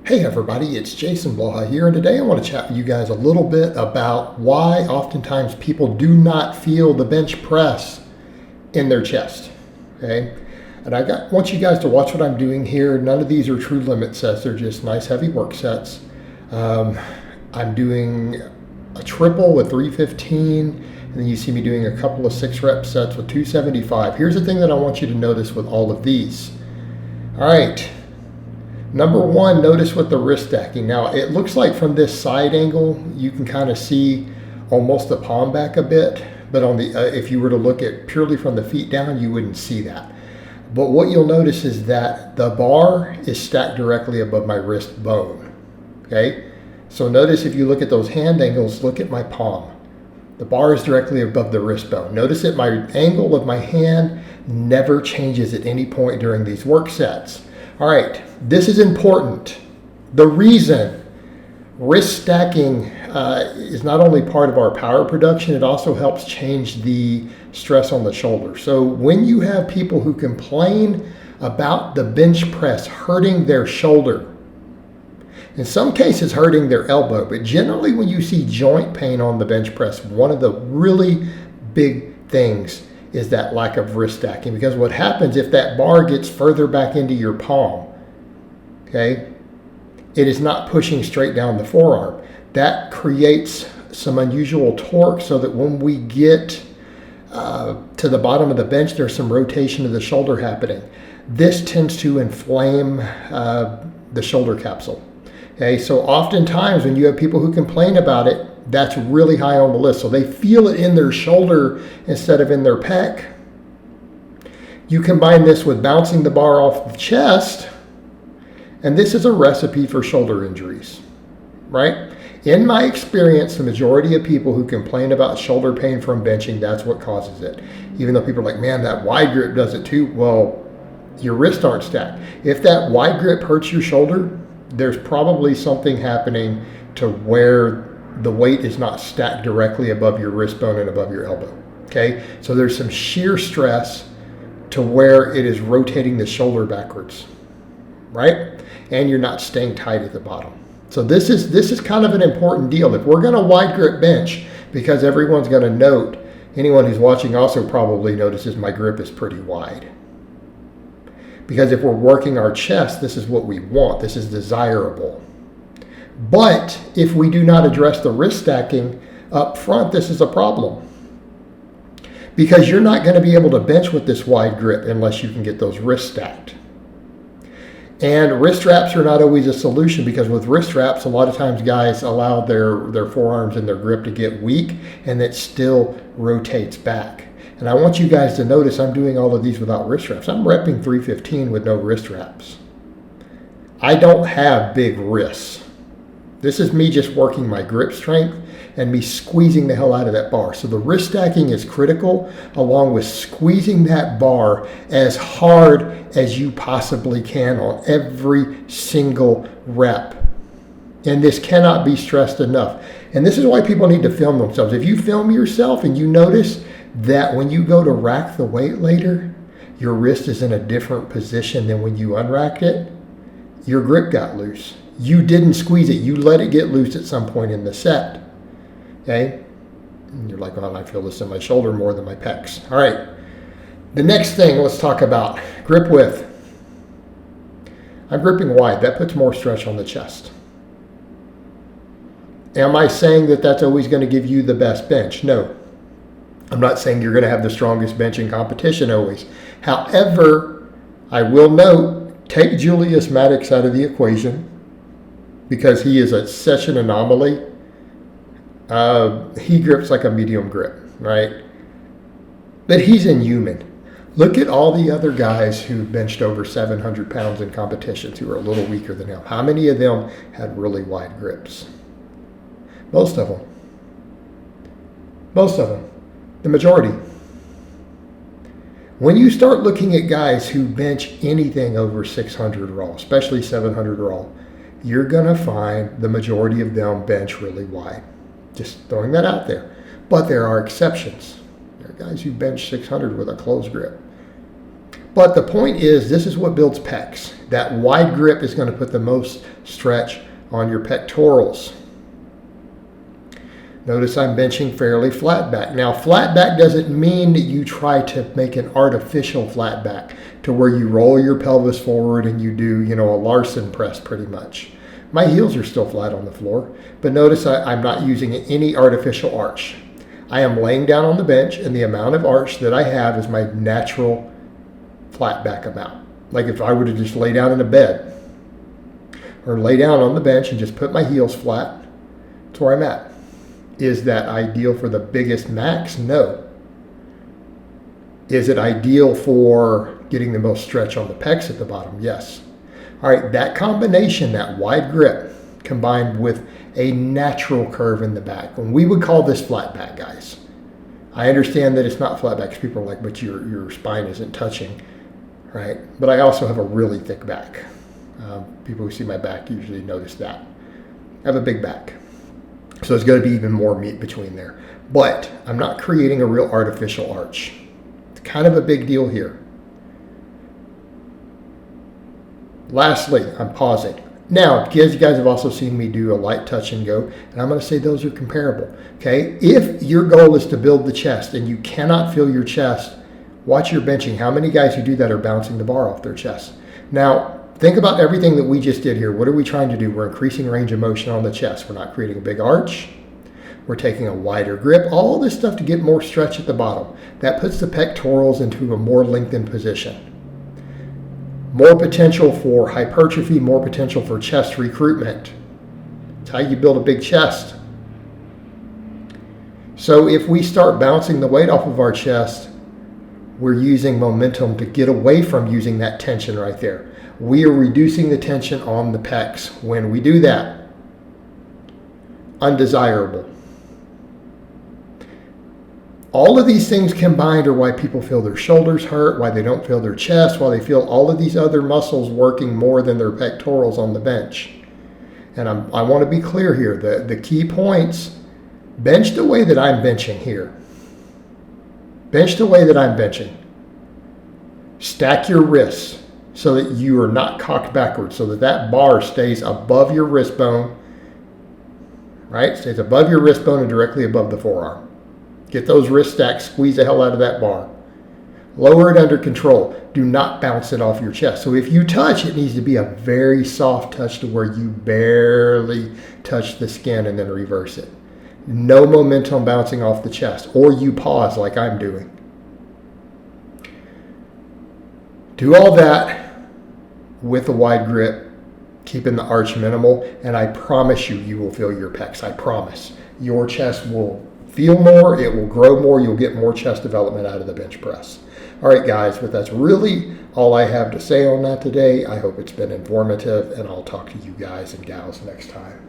Hey everybody, it's Jason Blaha here, and today I want to chat with you guys a little bit about why oftentimes people do not feel the bench press in their chest. Okay, and want you guys to watch what I'm doing here. None of these are true limit sets; they're just nice heavy work sets. I'm doing a triple with 315, and then you see me doing a couple of 6-rep sets with 275. Here's the thing that I want you to notice with all of these. All right. Number one, notice with the wrist stacking. Now, it looks like from this side angle, you can kind of see almost the palm back a bit. But on the if you were to look at purely from the feet down, you wouldn't see that. But what you'll notice is that the bar is stacked directly above my wrist bone. Okay? So notice if you look at those hand angles, look at my palm. The bar is directly above the wrist bone. Notice that my angle of my hand never changes at any point during these work sets. All right, this is important. The reason wrist stacking is not only part of our power production, it also helps change the stress on the shoulder. So when you have people who complain about the bench press hurting their shoulder, in some cases hurting their elbow, but generally when you see joint pain on the bench press, one of the really big things is that lack of wrist stacking, because what happens if that bar gets further back into your palm, okay, it is not pushing straight down the forearm. That creates some unusual torque so that when we get to the bottom of the bench, there's some rotation of the shoulder happening. This tends to inflame the shoulder capsule. Okay, so oftentimes when you have people who complain about it, that's really high on the list. So they feel it in their shoulder instead of in their pec. You combine this with bouncing the bar off the chest, and this is a recipe for shoulder injuries, right? In my experience, the majority of people who complain about shoulder pain from benching, that's what causes it. Even though people are like, man, that wide grip does it too. Well, your wrists aren't stacked. If that wide grip hurts your shoulder, there's probably something happening to where the weight is not stacked directly above your wrist bone and above your elbow. Okay, so there's some shear stress to where it is rotating the shoulder backwards, right? And you're not staying tight at the bottom. So this is kind of an important deal. If we're going to wide grip bench, because everyone's going to note, anyone who's watching also probably notices my grip is pretty wide. Because if we're working our chest, this is what we want. This is desirable. But if we do not address the wrist stacking up front, this is a problem. Because you're not going to be able to bench with this wide grip unless you can get those wrists stacked. And wrist wraps are not always a solution, because with wrist wraps, a lot of times guys allow their forearms and their grip to get weak, and it still rotates back. And I want you guys to notice I'm doing all of these without wrist wraps. I'm repping 315 with no wrist wraps. I don't have big wrists. This is me just working my grip strength and me squeezing the hell out of that bar. So the wrist stacking is critical, along with squeezing that bar as hard as you possibly can on every single rep. And this cannot be stressed enough. And this is why people need to film themselves. If you film yourself and you notice that when you go to rack the weight later, your wrist is in a different position than when you unracked it, your grip got loose. You didn't squeeze it. You let it get loose at some point in the set. Okay? And you're like, well, I feel this in my shoulder more than my pecs. All right. The next thing, let's talk about grip width. I'm gripping wide. That puts more stretch on the chest. Am I saying that that's always going to give you the best bench? No. I'm not saying you're going to have the strongest bench in competition always. However, I will note, take Julius Maddox out of the equation, because he is such an anomaly. He grips like a medium grip, right? But he's inhuman. Look at all the other guys who benched over 700 pounds in competitions who are a little weaker than him. How many of them had really wide grips? Most of them. Most of them. The majority. When you start looking at guys who bench anything over 600 raw, especially 700 raw, you're going to find the majority of them bench really wide. Just throwing that out there. But there are exceptions. There are guys who bench 600 with a closed grip. But the point is, this is what builds pecs. That wide grip is going to put the most stretch on your pectorals. Notice I'm benching fairly flat back. Now, flat back doesn't mean that you try to make an artificial flat back to where you roll your pelvis forward and you do, a Larson press pretty much. My heels are still flat on the floor, but notice I'm not using any artificial arch. I am laying down on the bench, and the amount of arch that I have is my natural flat back amount. Like if I were to just lay down in a bed or lay down on the bench and just put my heels flat, that's where I'm at. Is that ideal for the biggest max? No. Is it ideal for getting the most stretch on the pecs at the bottom? Yes. All right, that combination, that wide grip, combined with a natural curve in the back, and we would call this flat back, guys. I understand that it's not flat back because people are like, but your spine isn't touching, right? But I also have a really thick back. People who see my back usually notice that. I have a big back. So there's going to be even more meat between there. But I'm not creating a real artificial arch. It's kind of a big deal here. Lastly, I'm pausing. Now, because you guys have also seen me do a light touch and go, and I'm going to say those are comparable. Okay, if your goal is to build the chest and you cannot feel your chest, watch your benching. How many guys who do that are bouncing the bar off their chest? Now, think about everything that we just did here. What are we trying to do? We're increasing range of motion on the chest. We're not creating a big arch. We're taking a wider grip. All this stuff to get more stretch at the bottom. That puts the pectorals into a more lengthened position. More potential for hypertrophy, more potential for chest recruitment. It's how you build a big chest. So if we start bouncing the weight off of our chest, we're using momentum to get away from using that tension right there. We are reducing the tension on the pecs when we do that. Undesirable. All of these things combined are why people feel their shoulders hurt, why they don't feel their chest, why they feel all of these other muscles working more than their pectorals on the bench. And I want to be clear here. The key points, bench the way that I'm benching here. Bench the way that I'm benching. Stack your wrists so that you are not cocked backwards, so that that bar stays above your wrist bone, right? Stays above your wrist bone and directly above the forearm. Get those wrist stacks, squeeze the hell out of that bar. Lower it under control. Do not bounce it off your chest. So if you touch, it needs to be a very soft touch to where you barely touch the skin and then reverse it. No momentum bouncing off the chest, or you pause like I'm doing. Do all that with a wide grip, keeping the arch minimal, and I promise you will feel your pecs. I promise. Your chest will feel more, it will grow more, you'll get more chest development out of the bench press. All right, guys, but that's really all I have to say on that today. I hope it's been informative, and I'll talk to you guys and gals next time.